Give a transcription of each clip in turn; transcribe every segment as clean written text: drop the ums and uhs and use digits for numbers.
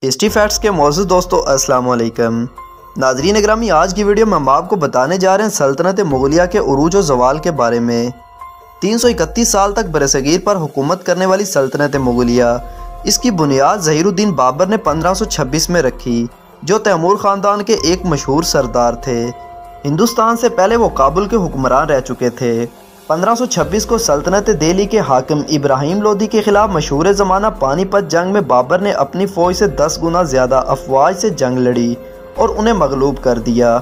History facts کے معزز دوستو السلام علیکم ناظرین اکرامی، آج کی ویڈیو میں ہم آپ کو بتانے جا رہے ہیں سلطنت مغلیہ کے عروج و زوال کے بارے میں۔ 331 سال تک برصغیر پر حکومت کرنے والی سلطنت مغلیہ، اس کی بنیاد ظہیر الدین بابر نے 1526 میں رکھی، جو تیمور خاندان کے ایک مشہور سردار تھے۔ ہندوستان سے پہلے وہ کابل کے حکمران رہ چکے تھے۔ 1526 کو سلطنت دہلی کے حاکم ابراہیم لودھی کے خلاف مشہور زمانہ پانی پت جنگ میں بابر نے اپنی فوج سے 10 گنا زیادہ افواج سے جنگ لڑی اور انہیں مغلوب کر دیا،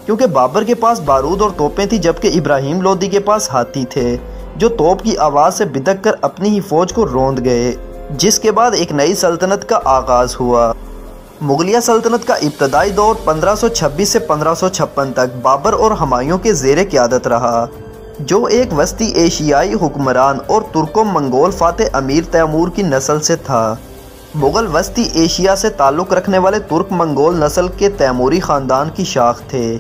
کیونکہ بابر کے پاس بارود اور توپیں تھیں، جبکہ ابراہیم لودھی کے پاس ہاتھی تھے، جو توپ کی آواز سے بدک کر اپنی ہی فوج کو روند گئے، جس کے بعد ایک نئی سلطنت کا آغاز ہوا۔ مغلیہ سلطنت کا ابتدائی دور 1526 سے 1556 تک بابر اور ہمایوں کے زیر قیادت رہا، جو ایک وسطی ایشیائی حکمران اور ترکو منگول فاتح امیر تیمور کی نسل سے تھا۔ مغل وسطی ایشیا سے تعلق رکھنے والے ترک منگول نسل کے تیموری خاندان کی شاخ تھے۔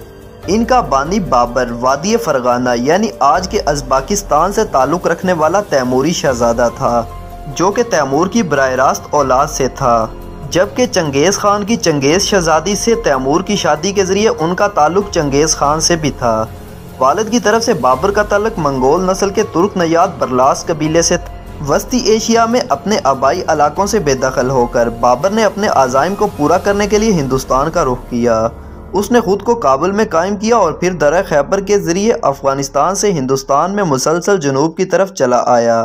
ان کا بانی بابر وادی فرغانہ یعنی آج کے ازبکستان سے تعلق رکھنے والا تیموری شہزادہ تھا، جو کہ تیمور کی براہ راست اولاد سے تھا، جبکہ چنگیز خان کی چنگیز شہزادی سے تیمور کی شادی کے ذریعے ان کا تعلق چنگیز خان سے بھی تھا۔ والد کی طرف سے بابر کا تعلق منگول نسل کے ترک نیاد برلاس قبیلے سے تھا۔ وسطی ایشیا میں اپنے آبائی علاقوں سے بے دخل ہو کر بابر نے اپنے عزائم کو پورا کرنے کے لیے ہندوستان کا رخ کیا۔ اس نے خود کو کابل میں قائم کیا اور پھر درہ خیبر کے ذریعے افغانستان سے ہندوستان میں مسلسل جنوب کی طرف چلا آیا۔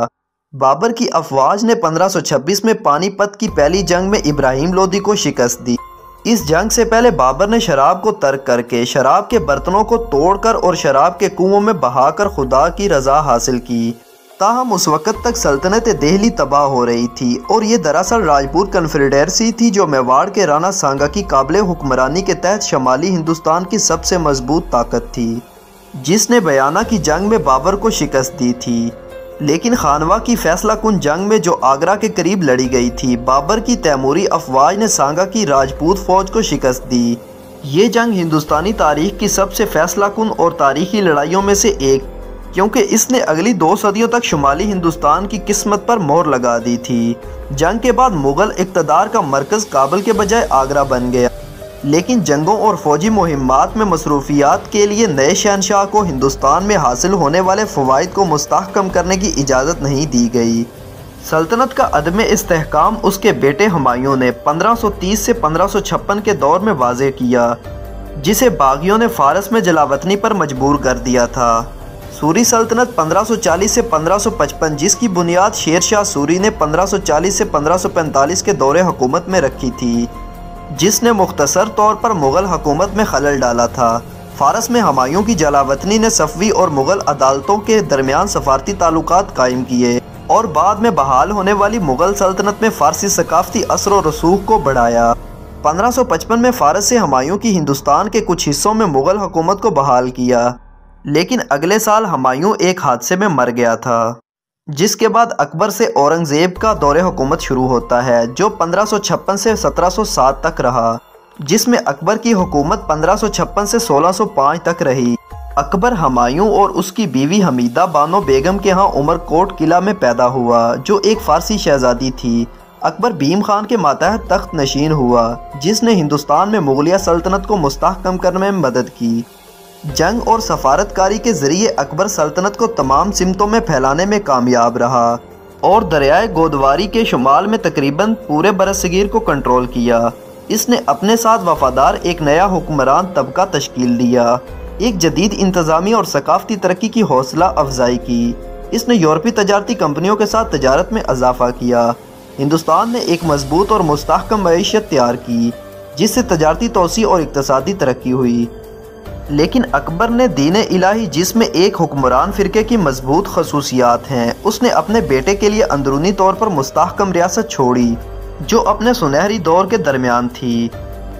بابر کی افواج نے 1526 میں پانی پت کی پہلی جنگ میں ابراہیم لودھی کو شکست دی۔ اس جنگ سے پہلے بابر نے شراب کو ترک کر کے شراب کے برتنوں کو توڑ کر اور شراب کے کنووں میں بہا کر خدا کی رضا حاصل کی۔ تاہم اس وقت تک سلطنت دہلی تباہ ہو رہی تھی، اور یہ دراصل راجپور کنفیڈریسی تھی، جو میواڑ کے رانا سانگا کی قابل حکمرانی کے تحت شمالی ہندوستان کی سب سے مضبوط طاقت تھی، جس نے بیانہ کی جنگ میں بابر کو شکست دی تھی۔ لیکن خانوا کی فیصلہ کن جنگ میں جو آگرہ کے قریب لڑی گئی تھی، بابر کی تیموری افواج نے سانگا کی راجپوت فوج کو شکست دی۔ یہ جنگ ہندوستانی تاریخ کی سب سے فیصلہ کن اور تاریخی لڑائیوں میں سے ایک، کیونکہ اس نے اگلی 2 صدیوں تک شمالی ہندوستان کی قسمت پر مہر لگا دی تھی۔ جنگ کے بعد مغل اقتدار کا مرکز کابل کے بجائے آگرہ بن گیا، لیکن جنگوں اور فوجی مہمات میں مصروفیات کے لیے نئے شہنشاہ کو ہندوستان میں حاصل ہونے والے فوائد کو مستحکم کرنے کی اجازت نہیں دی گئی۔ سلطنت کا عدم استحکام اس کے بیٹے ہمایوں نے 1530 سے 1556 کے دور میں واضح کیا، جسے باغیوں نے فارس میں جلاوطنی پر مجبور کر دیا تھا۔ سوری سلطنت 1540 سے 1555، جس کی بنیاد شیر شاہ سوری نے 1540 سے 1545 کے دور حکومت میں رکھی تھی، جس نے مختصر طور پر مغل حکومت میں خلل ڈالا تھا۔ فارس میں ہمایوں کی جلاوطنی نے صفوی اور مغل عدالتوں کے درمیان سفارتی تعلقات قائم کیے اور بعد میں بحال ہونے والی مغل سلطنت میں فارسی ثقافتی اثر و رسوخ کو بڑھایا۔ 1555 میں فارس سے ہمایوں کی ہندوستان کے کچھ حصوں میں مغل حکومت کو بحال کیا، لیکن اگلے سال ہمایوں ایک حادثے میں مر گیا تھا، جس کے بعد اکبر سے اورنگزیب کا دور حکومت شروع ہوتا ہے، جو 1556 سے 1707 تک رہا، جس میں اکبر کی حکومت 1556 سے 1605 تک رہی۔ اکبر ہمایوں اور اس کی بیوی حمیدہ بانو بیگم کے ہاں عمر کوٹ قلعہ میں پیدا ہوا، جو ایک فارسی شہزادی تھی۔ اکبر بھیم خان کے ماتحت تخت نشین ہوا، جس نے ہندوستان میں مغلیہ سلطنت کو مستحکم کرنے میں مدد کی۔ جنگ اور سفارتکاری کے ذریعے اکبر سلطنت کو تمام سمتوں میں پھیلانے میں کامیاب رہا اور دریائے گودواری کے شمال میں تقریباً پورے برصغیر کو کنٹرول کیا۔ اس نے اپنے ساتھ وفادار ایک نیا حکمران طبقہ تشکیل دیا، ایک جدید انتظامی اور ثقافتی ترقی کی حوصلہ افزائی کی۔ اس نے یورپی تجارتی کمپنیوں کے ساتھ تجارت میں اضافہ کیا۔ ہندوستان نے ایک مضبوط اور مستحکم معیشت تیار کی، جس سے تجارتی توسیع اور اقتصادی ترقی ہوئی۔ لیکن اکبر نے دین الہی، جس میں ایک حکمران فرقے کی مضبوط خصوصیات ہیں، اس نے اپنے بیٹے کے لیے اندرونی طور پر مستحکم ریاست چھوڑی، جو اپنے سنہری دور کے درمیان تھی۔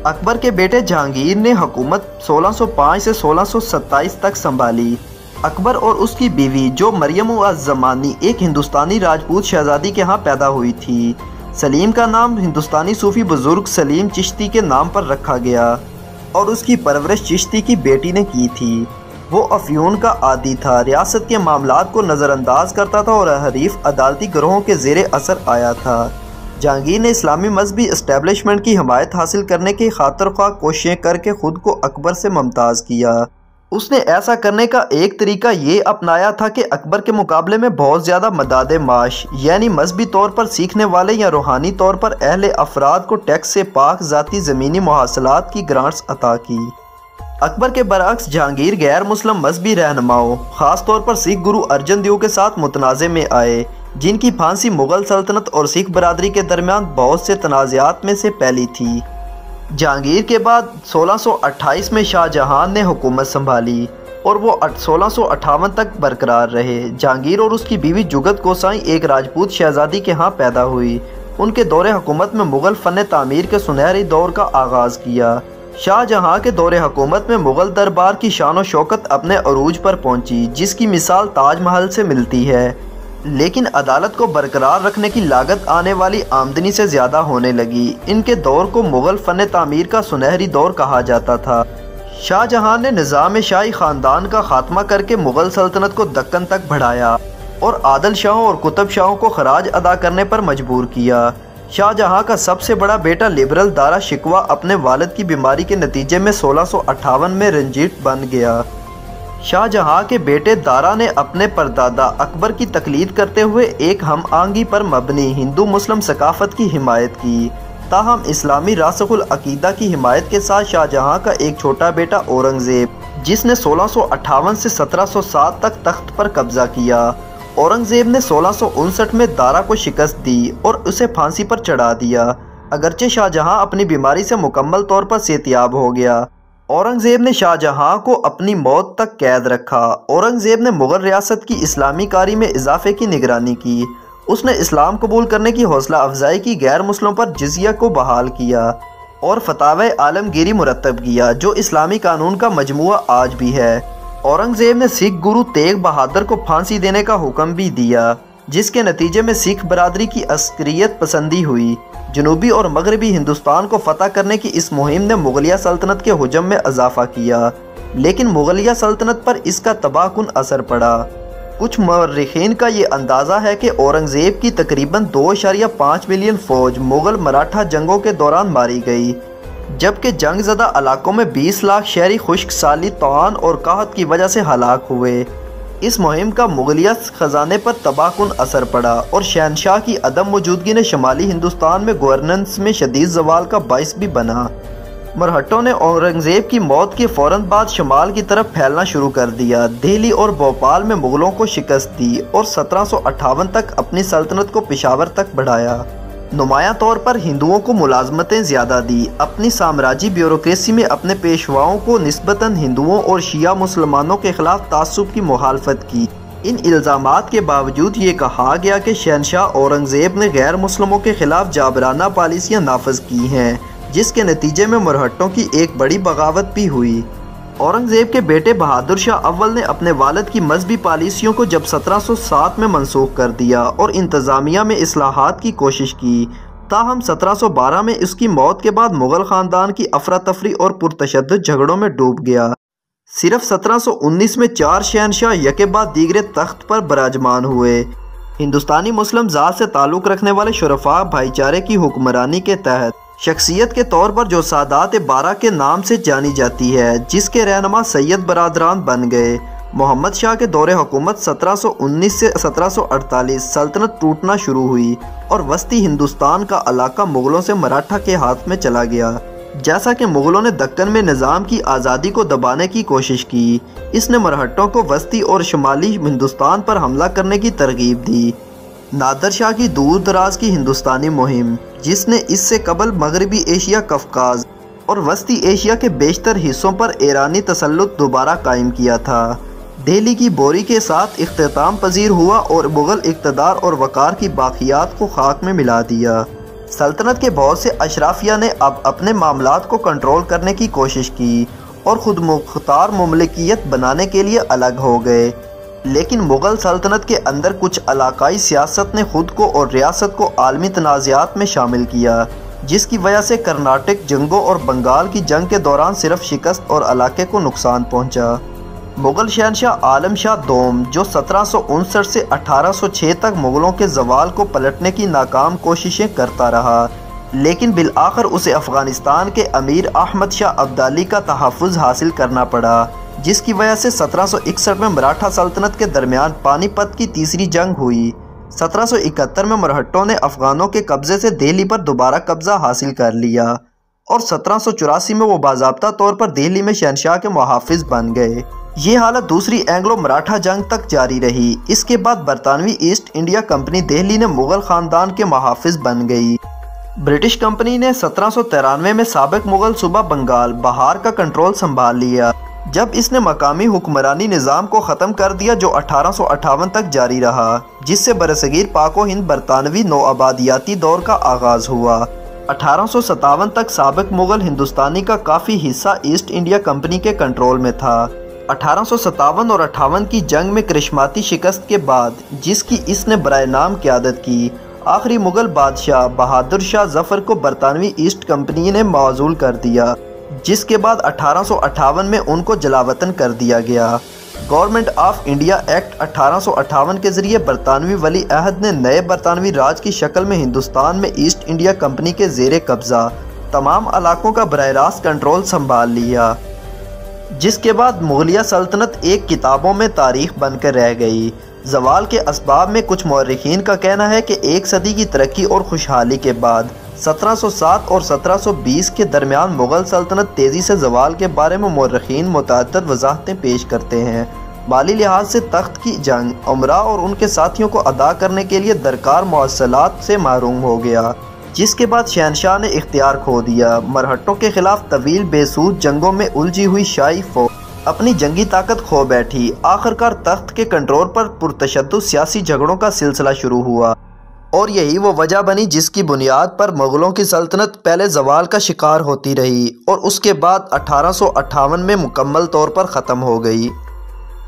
اکبر کے بیٹے جہانگیر نے حکومت 1605 سے 1627 تک سنبھالی۔ اکبر اور اس کی بیوی، جو مریم الزمانی ایک ہندوستانی راجپوت شہزادی کے ہاں پیدا ہوئی تھی، سلیم کا نام ہندوستانی صوفی بزرگ سلیم چشتی کے نام پر رکھا گیا، اور اس کی پرورش چشتی کی بیٹی نے کی تھی۔ وہ افیون کا عادی تھا، ریاست کے معاملات کو نظر انداز کرتا تھا اور حریف عدالتی گروہوں کے زیر اثر آیا تھا۔ جہانگیر نے اسلامی مذہبی اسٹیبلشمنٹ کی حمایت حاصل کرنے کی خاطر خواہ کوششیں کر کے خود کو اکبر سے ممتاز کیا۔ اس نے ایسا کرنے کا ایک طریقہ یہ اپنایا تھا کہ اکبر کے مقابلے میں بہت زیادہ مداد معاش یعنی مذہبی طور پر سیکھنے والے یا روحانی طور پر اہل افراد کو ٹیکس سے پاک ذاتی زمینی محاصلات کی گرانٹس عطا کی۔ اکبر کے برعکس جہانگیر غیر مسلم مذہبی رہنماؤں خاص طور پر سکھ گرو ارجن دیو کے ساتھ متنازع میں آئے، جن کی پھانسی مغل سلطنت اور سکھ برادری کے درمیان بہت سے تنازعات میں سے پہلی تھی۔ جہانگیر کے بعد 1628 میں شاہ جہان نے حکومت سنبھالی اور وہ 1658 تک برقرار رہے۔ جہانگیر اور اس کی بیوی جگت گوسائیں ایک راجپوت شہزادی کے ہاں پیدا ہوئی۔ ان کے دور حکومت میں مغل فن تعمیر کے سنہری دور کا آغاز کیا۔ شاہ جہاں کے دور حکومت میں مغل دربار کی شان و شوکت اپنے عروج پر پہنچی، جس کی مثال تاج محل سے ملتی ہے، لیکن عدالت کو برقرار رکھنے کی لاگت آنے والی آمدنی سے زیادہ ہونے لگی۔ ان کے دور کو مغل فن تعمیر کا سنہری دور کہا جاتا تھا۔ شاہ جہاں نے نظام شاہی خاندان کا خاتمہ کر کے مغل سلطنت کو دکن تک بڑھایا اور عادل شاہوں اور قطب شاہوں کو خراج ادا کرنے پر مجبور کیا۔ شاہ جہاں کا سب سے بڑا بیٹا لبرل دارا شکوہ اپنے والد کی بیماری کے نتیجے میں 1658 میں رنجیت بن گیا۔ شاہ جہاں کے بیٹے دارا نے اپنے پردادا اکبر کی تقلید کرتے ہوئے ایک ہم آہنگی پر مبنی ہندو مسلم ثقافت کی حمایت کی، تاہم اسلامی راسخ العقیدہ کی حمایت کے ساتھ شاہ جہاں کا ایک چھوٹا بیٹا اورنگزیب، جس نے 1658 سے 1707 تک تخت پر قبضہ کیا، اورنگزیب نے 1659 میں دارا کو شکست دی اور اسے پھانسی پر چڑھا دیا۔ اگرچہ شاہ جہاں اپنی بیماری سے مکمل طور پر صحتیاب ہو گیا، اورنگزیب نے شاہ جہاں کو اپنی موت تک قید رکھا۔ اورنگزیب نے مغل ریاست کی اسلامی کاری میں اضافے کی نگرانی کی۔ اس نے اسلام قبول کرنے کی حوصلہ افزائی کی، غیر مسلموں پر جزیہ کو بحال کیا اور فتاوی عالمگیری مرتب کیا، جو اسلامی قانون کا مجموعہ آج بھی ہے۔ اورنگزیب نے سکھ گرو تیغ بہادر کو پھانسی دینے کا حکم بھی دیا، جس کے نتیجے میں سکھ برادری کی عسکریت پسندی ہوئی۔ جنوبی اور مغربی ہندوستان کو فتح کرنے کی اس مہم نے مغلیہ سلطنت کے حجم میں اضافہ کیا، لیکن مغلیہ سلطنت پر اس کا تباہ کن اثر پڑا۔ کچھ مورخین کا یہ اندازہ ہے کہ اورنگزیب کی تقریباً 2.5 ملین فوج مغل مراٹھا جنگوں کے دوران ماری گئی، جبکہ جنگ زدہ علاقوں میں 20 لاکھ شہری خشک سالی، طوفان اور قحط کی وجہ سے ہلاک ہوئے۔ اس مہم کا مغلیہ خزانے پر تباہ کن اثر پڑا اور شہنشاہ کی عدم موجودگی نے شمالی ہندوستان میں گورننس میں شدید زوال کا باعث بھی بنا۔ مرہٹوں نے اورنگزیب کی موت کے فوراً بعد شمال کی طرف پھیلنا شروع کر دیا، دہلی اور بھوپال میں مغلوں کو شکست دی اور 1758 تک اپنی سلطنت کو پشاور تک بڑھایا۔ نمایاں طور پر ہندوؤں کو ملازمتیں زیادہ دی۔ اپنی سامراجی بیوروکریسی میں اپنے پیشواؤں کو نسبتاً ہندوؤں اور شیعہ مسلمانوں کے خلاف تعصب کی مخالفت کی۔ ان الزامات کے باوجود یہ کہا گیا کہ شہنشاہ اورنگزیب نے غیر مسلموں کے خلاف جابرانہ پالیسیاں نافذ کی ہیں، جس کے نتیجے میں مرہٹوں کی ایک بڑی بغاوت بھی ہوئی۔ اورنگزیب کے بیٹے بہادر شاہ اول نے اپنے والد کی مذہبی پالیسیوں کو جب 1707 میں منسوخ کر دیا اور انتظامیہ میں اصلاحات کی کوشش کی، تاہم 1712 میں اس کی موت کے بعد مغل خاندان کی افراتفری اور پرتشدد جھگڑوں میں ڈوب گیا۔ صرف 1719 میں 4 شہنشاہ یکے بعد دیگرے تخت پر براجمان ہوئے۔ ہندوستانی مسلم ذات سے تعلق رکھنے والے شرفاء بھائی چارے کی حکمرانی کے تحت شخصیت کے طور پر جو سادات بارہ کے نام سے جانی جاتی ہے، جس کے رہنما سید برادران بن گئے۔ محمد شاہ کے دور حکومت 1719 سے 1748 سلطنت ٹوٹنا شروع ہوئی اور وسطی ہندوستان کا علاقہ مغلوں سے مراٹھا کے ہاتھ میں چلا گیا۔ جیسا کہ مغلوں نے دکن میں نظام کی آزادی کو دبانے کی کوشش کی، اس نے مرہٹوں کو وسطی اور شمالی ہندوستان پر حملہ کرنے کی ترغیب دی۔ نادر شاہ کی دور دراز کی ہندوستانی مہم، جس نے اس سے قبل مغربی ایشیا، قفقاز اور وسطی ایشیا کے بیشتر حصوں پر ایرانی تسلط دوبارہ قائم کیا تھا، دہلی کی بوری کے ساتھ اختتام پذیر ہوا اور مغل اقتدار اور وقار کی باقیات کو خاک میں ملا دیا۔ سلطنت کے بہت سے اشرافیہ نے اب اپنے معاملات کو کنٹرول کرنے کی کوشش کی اور خود مختار مملکیت بنانے کے لیے الگ ہو گئے، لیکن مغل سلطنت کے اندر کچھ علاقائی سیاست نے خود کو اور ریاست کو عالمی تنازعات میں شامل کیا، جس کی وجہ سے کرناٹک جنگوں اور بنگال کی جنگ کے دوران صرف شکست اور علاقے کو نقصان پہنچا۔ مغل شہنشاہ عالم شاہ دوم جو 1759 سے 1806 تک مغلوں کے زوال کو پلٹنے کی ناکام کوششیں کرتا رہا، لیکن بالآخر اسے افغانستان کے امیر احمد شاہ ابدالی کا تحفظ حاصل کرنا پڑا، جس کی وجہ سے 1761 میں مراٹھا سلطنت کے درمیان پانی پت کی تیسری جنگ ہوئی۔ 1771 میں مرہٹوں نے افغانوں کے قبضے سے دہلی پر دوبارہ قبضہ حاصل کر لیا اور 1784 میں وہ باضابطہ طور پر دہلی میں شہنشاہ کے محافظ بن گئے۔ یہ حالت دوسری اینگلو مراٹھا جنگ تک جاری رہی۔ اس کے بعد برطانوی ایسٹ انڈیا کمپنی دہلی نے مغل خاندان کے محافظ بن گئی۔ برٹش کمپنی نے 1793 میں سابق مغل صوبہ بنگال بہار کا کنٹرول سنبھال لیا، جب اس نے مقامی حکمرانی نظام کو ختم کر دیا جو 1858 تک جاری رہا، جس سے برصغیر پاک و ہند برطانوی نوآبادیاتی دور کا آغاز ہوا۔ 1857 تک سابق مغل ہندوستانی کا کافی حصہ ایسٹ انڈیا کمپنی کے کنٹرول میں تھا۔ 1857 اور 58 کی جنگ میں کرشماتی شکست کے بعد، جس کی اس نے برائے نام قیادت کی، آخری مغل بادشاہ بہادر شاہ ظفر کو برطانوی ایسٹ کمپنی نے معزول کر دیا، جس کے بعد 1858 میں ان کو جلاوطن کر دیا گیا۔ گورنمنٹ آف انڈیا ایکٹ 1858 کے ذریعے برطانوی ولی عہد نے نئے برطانوی راج کی شکل میں ہندوستان میں ایسٹ انڈیا کمپنی کے زیر قبضہ تمام علاقوں کا براہ راست کنٹرول سنبھال لیا، جس کے بعد مغلیہ سلطنت ایک کتابوں میں تاریخ بن کر رہ گئی۔ زوال کے اسباب میں کچھ مورخین کا کہنا ہے کہ ایک صدی کی ترقی اور خوشحالی کے بعد 1707 اور 1720 کے درمیان مغل سلطنت تیزی سے زوال کے بارے میں مورخین متعدد وضاحتیں پیش کرتے ہیں۔ مالی لحاظ سے تخت کی جنگ امراء اور ان کے ساتھیوں کو ادا کرنے کے لیے درکار مواصلات سے محروم ہو گیا، جس کے بعد شہنشاہ نے اختیار کھو دیا۔ مرہٹوں کے خلاف طویل بے سود جنگوں میں الجھی ہوئی شاہی فوج اپنی جنگی طاقت کھو بیٹھی۔ آخرکار تخت کے کنٹرول پر پرتشدد سیاسی جھگڑوں کا سلسلہ شروع ہوا، اور یہی وہ وجہ بنی جس کی بنیاد پر مغلوں کی سلطنت پہلے زوال کا شکار ہوتی رہی اور اس کے بعد 1858 میں مکمل طور پر ختم ہو گئی۔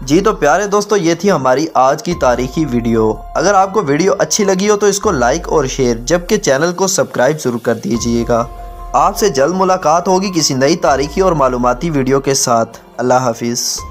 جی تو پیارے دوستو، یہ تھی ہماری آج کی تاریخی ویڈیو۔ اگر آپ کو ویڈیو اچھی لگی ہو تو اس کو لائک اور شیئر، جبکہ چینل کو سبسکرائب ضرور کر دیجئے گا۔ آپ سے جلد ملاقات ہوگی کسی نئی تاریخی اور معلوماتی ویڈیو کے ساتھ۔ اللہ حافظ۔